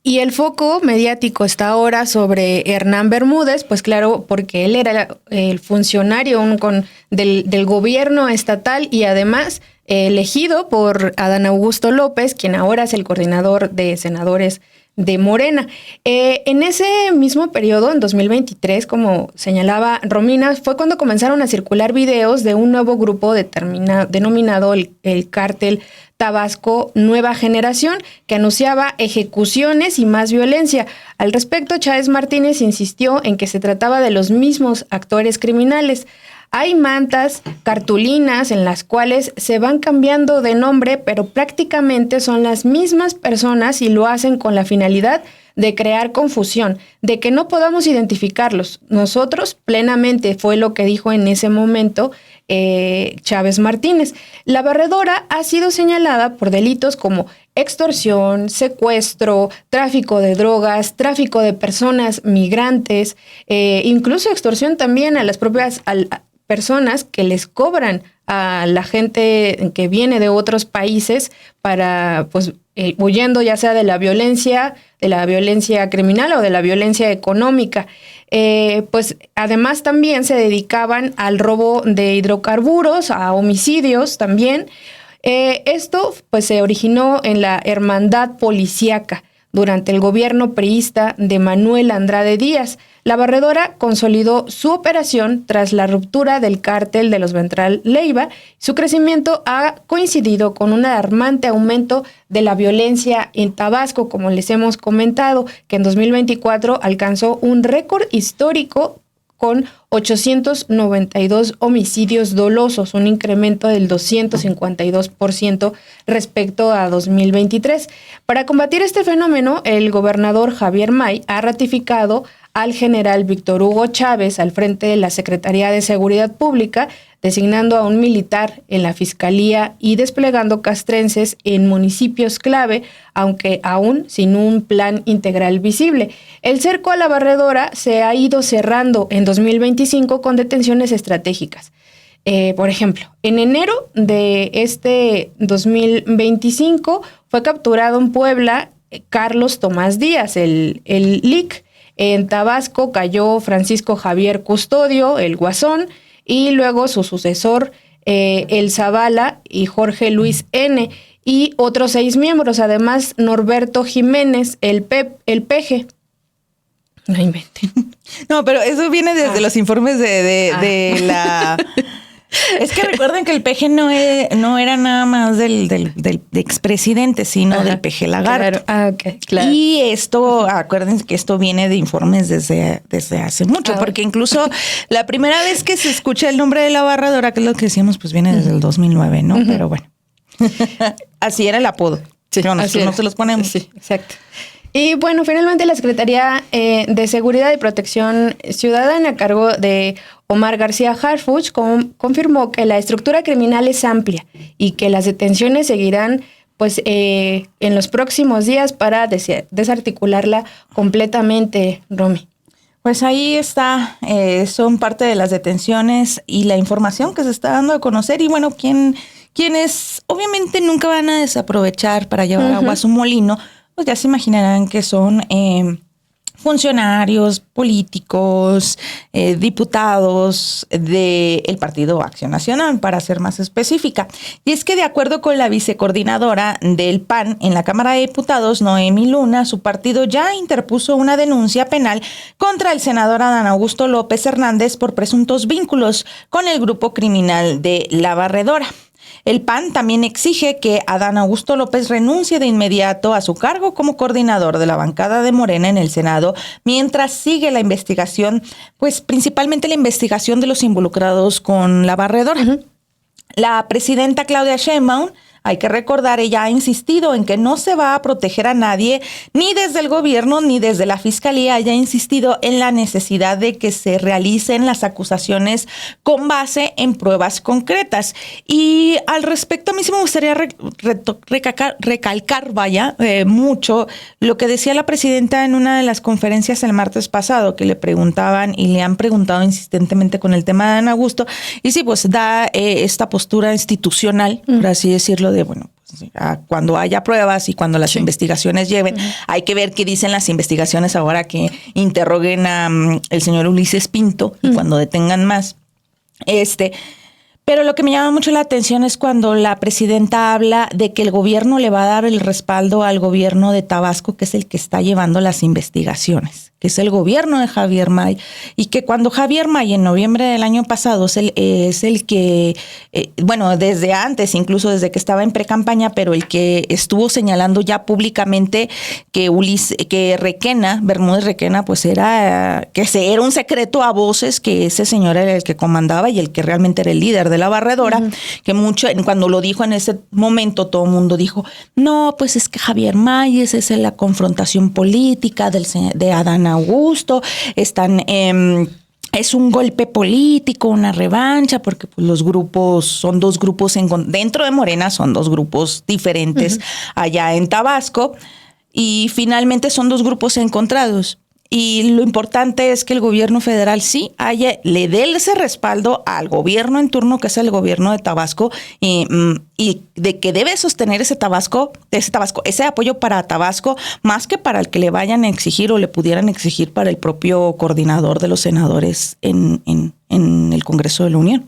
Y el foco mediático está ahora sobre Hernán Bermúdez, pues claro, porque él era el funcionario del gobierno estatal y además elegido por Adán Augusto López, quien ahora es el coordinador de senadores de Morena. En ese mismo periodo, en 2023, como señalaba Romina, fue cuando comenzaron a circular videos de un nuevo grupo denominado el Cártel Tabasco Nueva Generación, que anunciaba ejecuciones y más violencia. Al respecto, Chávez Martínez insistió en que se trataba de los mismos actores criminales. Hay mantas, cartulinas en las cuales se van cambiando de nombre, pero prácticamente son las mismas personas y lo hacen con la finalidad de crear confusión, de que no podamos identificarlos. Nosotros plenamente, fue lo que dijo en ese momento Chávez Martínez. La Barredora ha sido señalada por delitos como extorsión, secuestro, tráfico de drogas, tráfico de personas migrantes, incluso extorsión también a las propias personas que les cobran a la gente que viene de otros países para, pues, huyendo ya sea de la violencia criminal o de la violencia económica. Pues además también se dedicaban al robo de hidrocarburos, a homicidios también. Esto pues se originó en la Hermandad Policíaca durante el gobierno priista de Manuel Andrade Díaz. La Barredora consolidó su operación tras la ruptura del cártel de los Ventral Leiva. Su crecimiento ha coincidido con un alarmante aumento de la violencia en Tabasco, como les hemos comentado, que en 2024 alcanzó un récord histórico con 892 homicidios dolosos, un incremento del 252% respecto a 2023. Para combatir este fenómeno, el gobernador Javier May ha ratificado al general Víctor Hugo Chávez al frente de la Secretaría de Seguridad Pública, designando a un militar en la Fiscalía y desplegando castrenses en municipios clave, aunque aún sin un plan integral visible. El cerco a la Barredora se ha ido cerrando en 2025 con detenciones estratégicas. Por ejemplo, en enero de este 2025 fue capturado en Puebla Carlos Tomás Díaz, el LIC. En Tabasco cayó Francisco Javier Custodio, el Guasón, y luego su sucesor, el Zavala y Jorge Luis N., y otros 6 miembros, además Norberto Jiménez, el Peje. No inventen. No, pero eso viene desde los informes de la... Es que recuerden que el Peje no era nada más del expresidente, sino del Peje Lagarto. Claro. Okay, claro. Y esto, acuérdense que esto viene de informes desde hace mucho, porque incluso la primera vez que se escucha el nombre de la Barredora, que es lo que decíamos, pues viene desde el 2009, ¿no? Pero bueno, así era el apodo. Sí, nosotros no se los ponemos. Sí, exacto. Y bueno, finalmente la Secretaría de Seguridad y Protección Ciudadana a cargo de Omar García Harfuch confirmó que la estructura criminal es amplia y que las detenciones seguirán pues en los próximos días para desarticularla completamente, Romy. Pues ahí está, son parte de las detenciones y la información que se está dando a conocer y bueno, quienes obviamente nunca van a desaprovechar para llevar agua a su molino, pues ya se imaginarán que son funcionarios, políticos, diputados del Partido Acción Nacional, para ser más específica. Y es que de acuerdo con la vicecoordinadora del PAN en la Cámara de Diputados, Noemí Luna, su partido ya interpuso una denuncia penal contra el senador Adán Augusto López Hernández por presuntos vínculos con el grupo criminal de La Barredora. El PAN también exige que Adán Augusto López renuncie de inmediato a su cargo como coordinador de la bancada de Morena en el Senado, mientras sigue la investigación, pues principalmente la investigación de los involucrados con La Barredora. La presidenta Claudia Sheinbaum, hay que recordar, ella ha insistido en que no se va a proteger a nadie, ni desde el gobierno ni desde la fiscalía. Ella ha insistido en la necesidad de que se realicen las acusaciones con base en pruebas concretas. Y al respecto, a mí sí me gustaría recalcar mucho lo que decía la presidenta en una de las conferencias el martes pasado, que le preguntaban y le han preguntado insistentemente con el tema de Adán Augusto. Y sí, pues da esta postura institucional, por así decirlo, de bueno, cuando haya pruebas y cuando las investigaciones lleven. Hay que ver qué dicen las investigaciones ahora que interroguen a el señor Ulises Pinto y cuando detengan más. Pero lo que me llama mucho la atención es cuando la presidenta habla de que el gobierno le va a dar el respaldo al gobierno de Tabasco, que es el que está llevando las investigaciones, que es el gobierno de Javier May, y que cuando Javier May en noviembre del año pasado es el que, desde antes, incluso desde que estaba en precampaña, pero el que estuvo señalando ya públicamente que Bermúdez Requena, pues era un secreto a voces que ese señor era el que comandaba y el que realmente era el líder de la barredora, que cuando lo dijo en ese momento todo el mundo dijo, no, pues es que Javier May es la confrontación política de Adán Augusto, es un golpe político, una revancha, porque pues, los grupos son dos grupos dentro de Morena, son dos grupos diferentes allá en Tabasco, y finalmente son dos grupos encontrados. Y lo importante es que el gobierno federal le dé ese respaldo al gobierno en turno, que es el gobierno de Tabasco, y de que debe sostener ese apoyo para Tabasco, más que para el que le vayan a exigir o le pudieran exigir para el propio coordinador de los senadores en el Congreso de la Unión.